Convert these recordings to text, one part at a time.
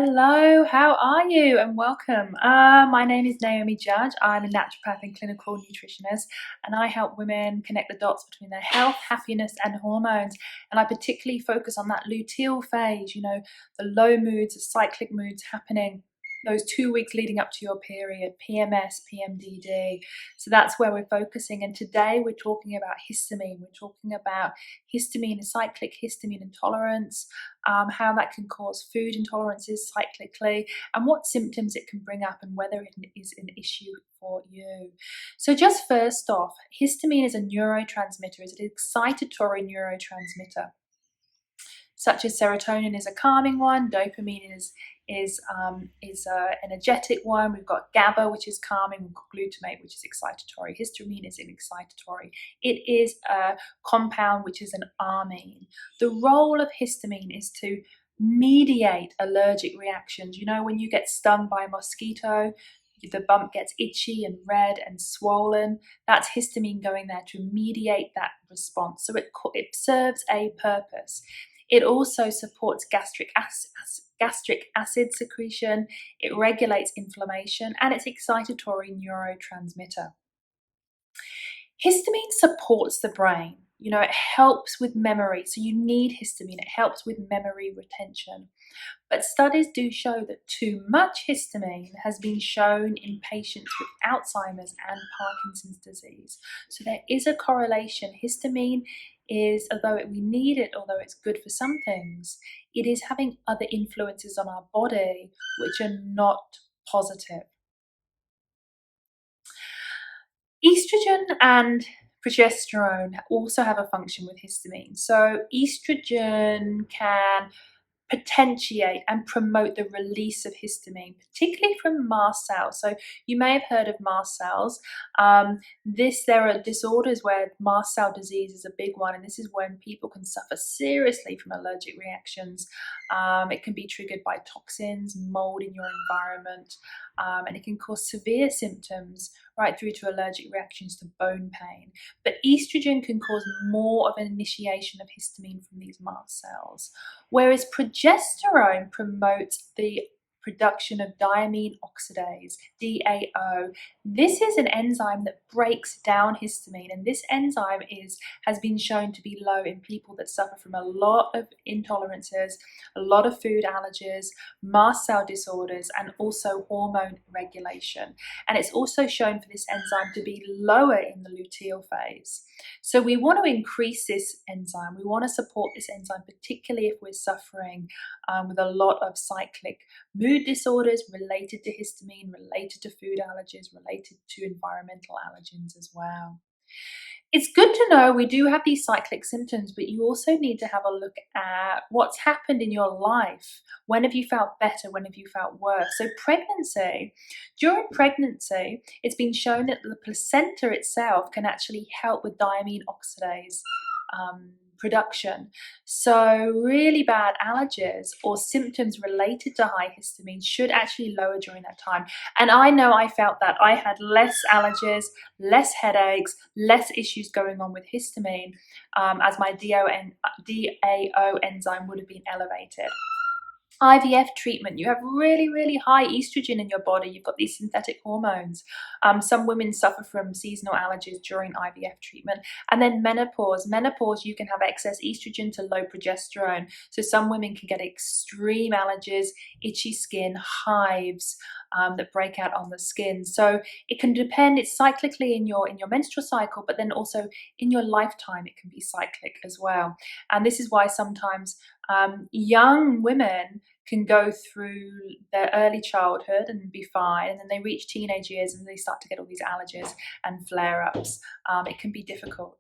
Hello, how are you? And welcome. My name is Naomi Judge. I'm a naturopath and clinical nutritionist, and I help women connect the dots between their health, happiness, and hormones. And I particularly focus on that luteal phase, the low moods, the cyclic moods happening those 2 weeks leading up to your period, PMS, PMDD. So that's where we're focusing. And today we're talking about histamine. We're talking about histamine, cyclic histamine intolerance, how that can cause food intolerances cyclically, and what symptoms it can bring up and whether it is an issue for you. So just first off, histamine is a neurotransmitter. It's an excitatory neurotransmitter. Such as serotonin is a calming one, dopamine is an energetic one. We've got GABA, which is calming. We've got glutamate, which is excitatory. Histamine is an excitatory. It is a compound which is an amine. The role of histamine is to mediate allergic reactions. When you get stung by a mosquito, the bump gets itchy and red and swollen. That's histamine going there to mediate that response. So it serves a purpose. It also supports gastric acid secretion, it regulates inflammation, and it's excitatory neurotransmitter. Histamine supports the brain. It helps with memory. So you need histamine. It helps with memory retention. But studies do show that too much histamine has been shown in patients with Alzheimer's and Parkinson's disease. So there is a correlation. Histamine is, although we need it, although it's good for some things, it is having other influences on our body which are not positive. Estrogen and progesterone also have a function with histamine. So estrogen can potentiate and promote the release of histamine, particularly from mast cells. So you may have heard of mast cells. There are disorders where mast cell disease is a big one, and this is when people can suffer seriously from allergic reactions. It can be triggered by toxins, mold in your environment, and it can cause severe symptoms right through to allergic reactions to bone pain. But estrogen can cause more of an initiation of histamine from these mast cells, whereas progesterone promotes the production of diamine oxidase, DAO. This is an enzyme that breaks down histamine, and this enzyme has been shown to be low in people that suffer from a lot of intolerances, a lot of food allergies, mast cell disorders, and also hormone regulation. And it's also shown for this enzyme to be lower in the luteal phase. So we want to increase this enzyme. We want to support this enzyme, particularly if we're suffering with a lot of cyclic mood disorders related to histamine, related to food allergies, related to environmental allergens as well. It's good to know we do have these cyclic symptoms, but you also need to have a look at what's happened in your life. When have you felt better? When have you felt worse? So during pregnancy, it's been shown that the placenta itself can actually help with diamine oxidase production. So really bad allergies or symptoms related to high histamine should actually lower during that time. And I know I felt that. I had less allergies, less headaches, less issues going on with histamine as my DAO enzyme would have been elevated. IVF treatment, you have really, really high estrogen in your body. You've got these synthetic hormones. Some women suffer from seasonal allergies during IVF treatment. And then menopause. Menopause, you can have excess estrogen to low progesterone. So some women can get extreme allergies, itchy skin, hives that break out on the skin. So it can depend. It's cyclically in your menstrual cycle, but then also in your lifetime, it can be cyclic as well. And this is why sometimes young women can go through their early childhood and be fine, and then they reach teenage years and they start to get all these allergies and flare-ups. It can be difficult.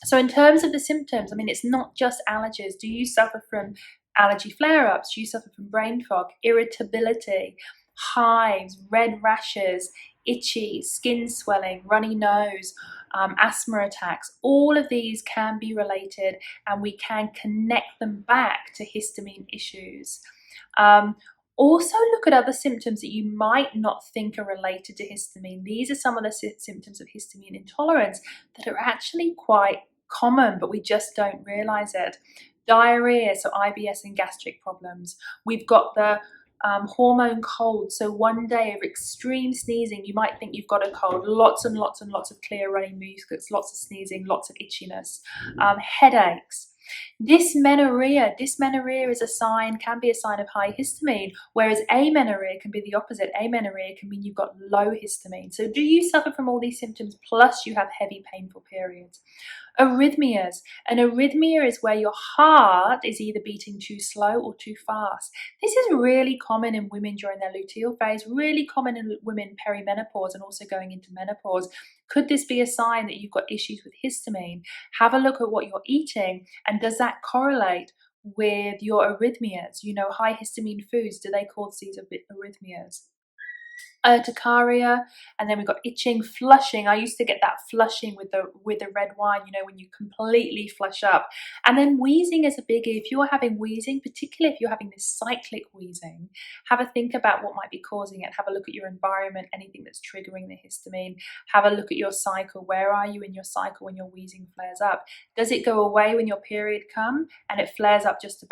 So in terms of the symptoms, it's not just allergies. Do you suffer from allergy flare-ups? Do you suffer from brain fog, irritability, hives, red rashes, itchy, skin swelling, runny nose, asthma attacks? All of these can be related, and we can connect them back to histamine issues. Also look at other symptoms that you might not think are related to histamine. These are some of the symptoms of histamine intolerance that are actually quite common, but we just don't realize it. Diarrhea, so IBS and gastric problems. We've got the hormone cold. So one day of extreme sneezing, you might think you've got a cold. Lots and lots and lots of clear running mucus, lots of sneezing, lots of itchiness, headaches. Dysmenorrhea is a sign, can be a sign of high histamine, whereas amenorrhea can be the opposite. Amenorrhea can mean you've got low histamine. So do you suffer from all these symptoms plus you have heavy painful periods? Arrhythmias. An arrhythmia is where your heart is either beating too slow or too fast. This is really common in women during their luteal phase, really common in women perimenopause and also going into menopause. Could this be a sign that you've got issues with histamine? Have a look at what you're eating, and does that correlate with your arrhythmias? You know, high histamine foods, do they cause these arrhythmias? Urticaria, and then we've got itching, flushing. I used to get that flushing with the red wine, you know, when you completely flush up. And then wheezing is a biggie. If you're having wheezing, particularly if you're having this cyclic wheezing, have a think about what might be causing it. Have a look at your environment, anything that's triggering the histamine. Have a look at your cycle. Where are you in your cycle when your wheezing flares up? Does it go away when your period comes and it flares up just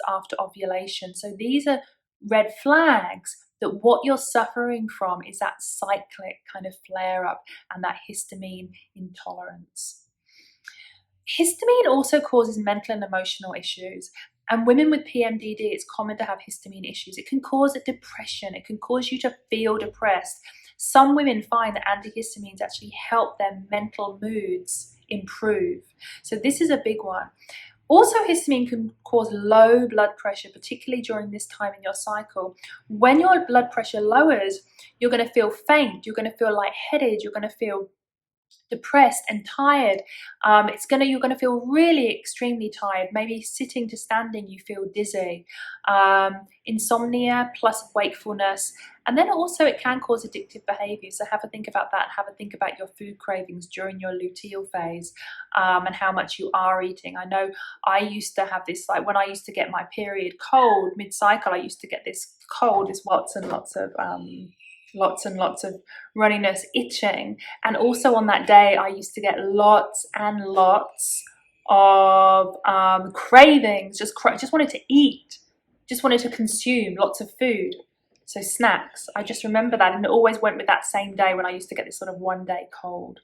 after ovulation? So these are red flags that what you're suffering from is that cyclic kind of flare up and that histamine intolerance. Histamine also causes mental and emotional issues. And women with PMDD, it's common to have histamine issues. It can cause a depression. It can cause you to feel depressed. Some women find that antihistamines actually help their mental moods improve. So this is a big one. Also, histamine can cause low blood pressure, particularly during this time in your cycle. When your blood pressure lowers, you're going to feel faint, you're going to feel lightheaded, you're going to feel depressed and tired. You're going to feel really extremely tired. Maybe sitting to standing, you feel dizzy. Insomnia plus wakefulness. And then also it can cause addictive behavior. So have a think about that. Have a think about your food cravings during your luteal phase, and how much you are eating. I know I used to have this, like when I used to get my period cold mid-cycle, I used to get this cold, this lots and lots of runniness, itching, and also on that day I used to get lots and lots of cravings. Just wanted to eat, just wanted to consume lots of food. So snacks, I just remember that, and it always went with that same day when I used to get this sort of one day cold.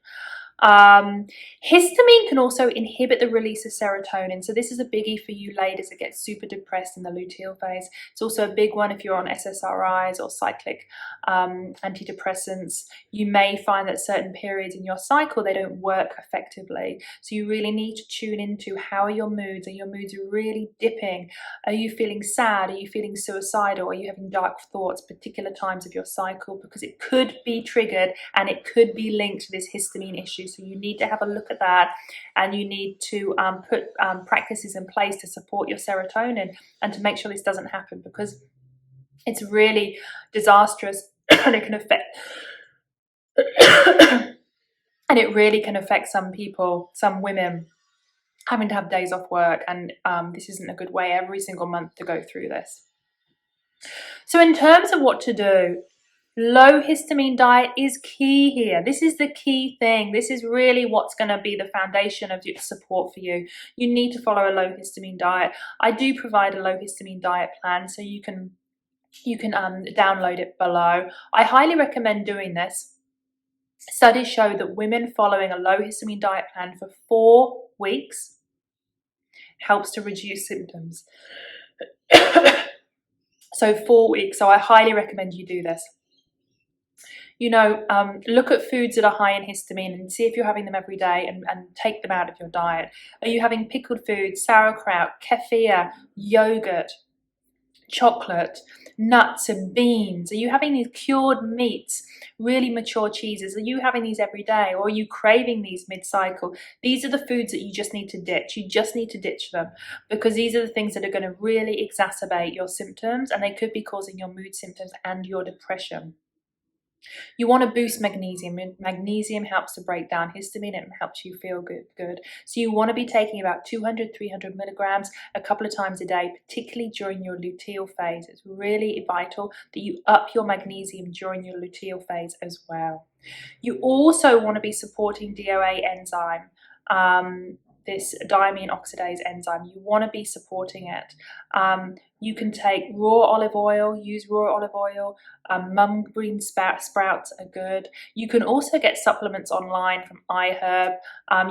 Histamine can also inhibit the release of serotonin. So this is a biggie for you ladies that get super depressed in the luteal phase. It's also a big one if you're on SSRIs or cyclic antidepressants. You may find that certain periods in your cycle, they don't work effectively. So you really need to tune into how are your moods. Are your moods really dipping? Are you feeling sad? Are you feeling suicidal? Are you having dark thoughts particular times of your cycle? Because it could be triggered and it could be linked to this histamine issue. So you need to have a look at that, and you need to put practices in place to support your serotonin and to make sure this doesn't happen, because it's really disastrous and it can affect and it really can affect some people, some women, having to have days off work, and this isn't a good way every single month to go through this. So in terms of what to do, low histamine diet is key here. This is the key thing. This is really what's going to be the foundation of your support for you. You need to follow a low histamine diet. I do provide a low histamine diet plan, so you can download it below. I highly recommend doing this. Studies show that women following a low histamine diet plan for 4 weeks helps to reduce symptoms. So 4 weeks. So I highly recommend you do this. You know, look at foods that are high in histamine and see if you're having them every day, and take them out of your diet. Are you having pickled foods, sauerkraut, kefir, yogurt, chocolate, nuts and beans? Are you having these cured meats, really mature cheeses? Are you having these every day, or are you craving these mid-cycle? These are the foods that you just need to ditch. You just need to ditch them, because these are the things that are going to really exacerbate your symptoms, and they could be causing your mood symptoms and your depression. You want to boost magnesium. Magnesium helps to break down histamine and helps you feel good. So you want to be taking about 200, 300 milligrams a couple of times a day, particularly during your luteal phase. It's really vital that you up your magnesium during your luteal phase as well. You also want to be supporting DOA enzyme. this diamine oxidase enzyme. You want to be supporting it. You can take raw olive oil, use raw olive oil. Mung bean sprouts are good. You can also get supplements online from iHerb.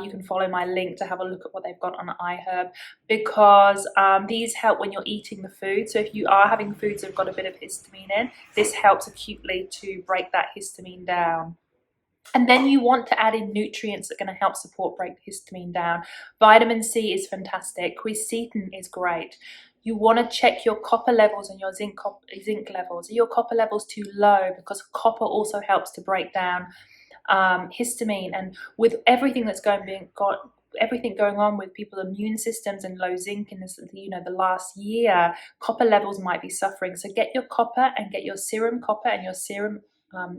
You can follow my link to have a look at what they've got on iHerb, because these help when you're eating the food. So if you are having foods that have got a bit of histamine in, this helps acutely to break that histamine down. And then you want to add in nutrients that are going to help support break the histamine down. Vitamin C is fantastic. Quercetin is great. You want to check your copper levels and your zinc levels. Are your copper levels too low? Because copper also helps to break down histamine. And with everything that's everything going on with people's immune systems and low zinc in this, the last year, copper levels might be suffering. So get your copper and get your serum copper and your serum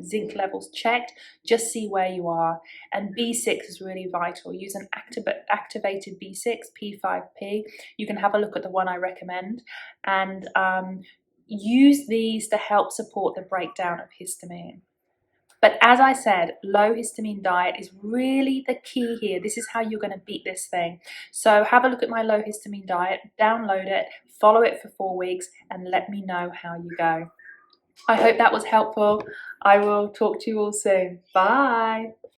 zinc levels checked. Just see where you are. And B6 is really vital. Use an activated B6, P5P. You can have a look at the one I recommend, and use these to help support the breakdown of histamine. But as I said, low histamine diet is really the key here. This is how you're going to beat this thing. So have a look at my low histamine diet, download it, follow it for 4 weeks, and let me know how you go. I hope that was helpful. I will talk to you all soon. Bye.